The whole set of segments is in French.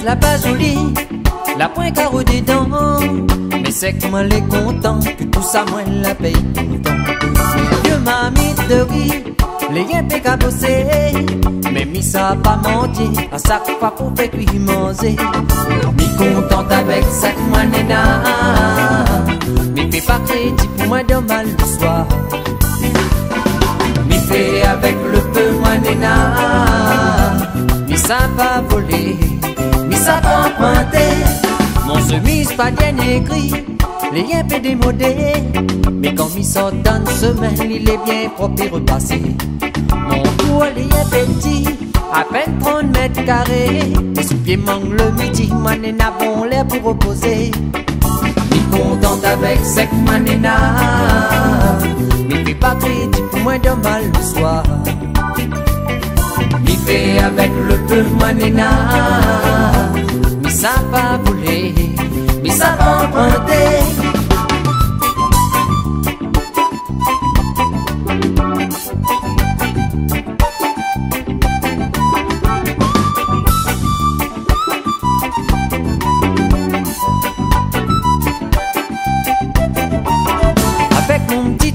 case la pas jolie, la point carreau des dents. Mais c'est que moi les content, que tout ça moi la paye tout le temps. Dieu m'a mis de riz, les yens péc à bosser. Mais mi ça pas menti, à chaque fois pour faire cuire manger. Mi contente avec cette moi nena, mi fait pas crédit pour moi de mal le soir. Mi fait avec le peu moi nena, mi ça pas voler, mi ça pas emprunter. Mon chemise pas bien écrit, les yens peut démoder. Mais quand mi sort dans une semaine, il est bien propre et repassé. Mon cou il est petit, à peine 30 mètres carrés. Les sous-pieds manquent le midi, ma nena bon l'air pour reposer. Mi contente avec sec ma nena, mi fait pas crédit pour moi de mal le soir. Mi fait avec le peu ma nena, mi ça pas voler, mi ça pas emprunter.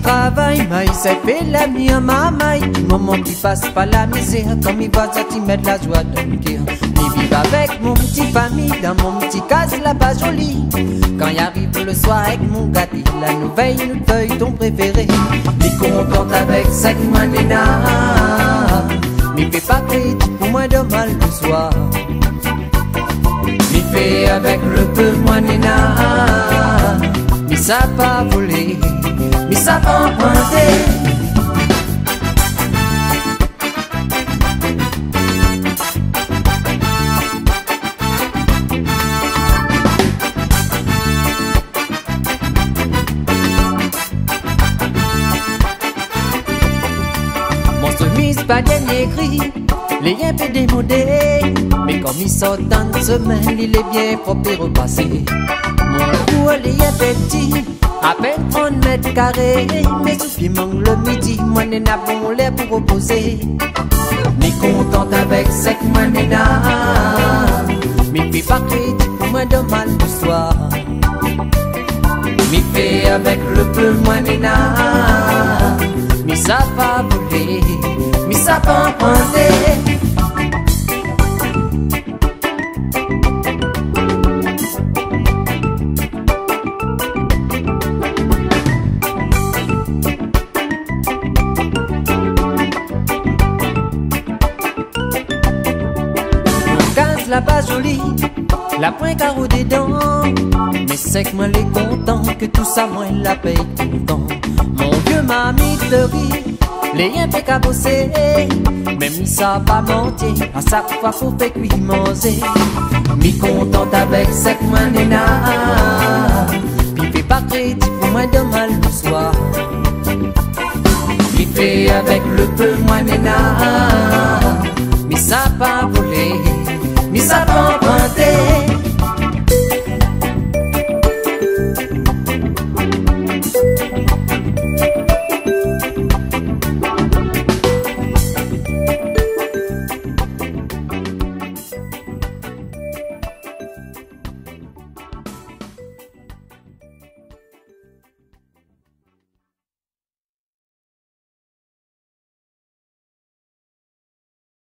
Travail, maïs, c'est fait la mienne, ma maille. Du moment qui passe pas la misère, comme il va sortir mettre la joie dans le cœur. Il vit avec mon petit famille, dans mon petit case là-bas joli. Quand il arrive le soir avec mon gâteau, la nouvelle nous feuille ton préféré. Mi contente avec cette manena, mi fait pas crédit pour moi de mal le soir. Mi fait avec le peu manena, mi ça pas voler, mi ça pas emprunter. Mon chemise pas bien écrit, les yens peut démoder. Mais comme il sort dans une semaine, il est bien propre et repassé. Mon cou il est petit, à peine 30 mètres carrés. Mes sous-pieds manquent le midi, moi nena bon l'air pour reposer. Mi contente avec sec moi nena, mi fait pas crédit pour moi de mal le soir. Mi fait avec le peu moi nena, mi ça pas voler, mi ça pas emprunter. La pas jolie, la point carreau des dents. Mais c'est que moi les content, que tout ça moi la paye tout le temps. Mon vieux m'a mis de riz, les yens fait qu'à bosser. Même mi ça pas menti, à chaque fois faut faire cuire manger. Mi contente avec sec moi nena, mi fait pas crédit pour moi de mal le soir. Mi fait avec le peu moi nena,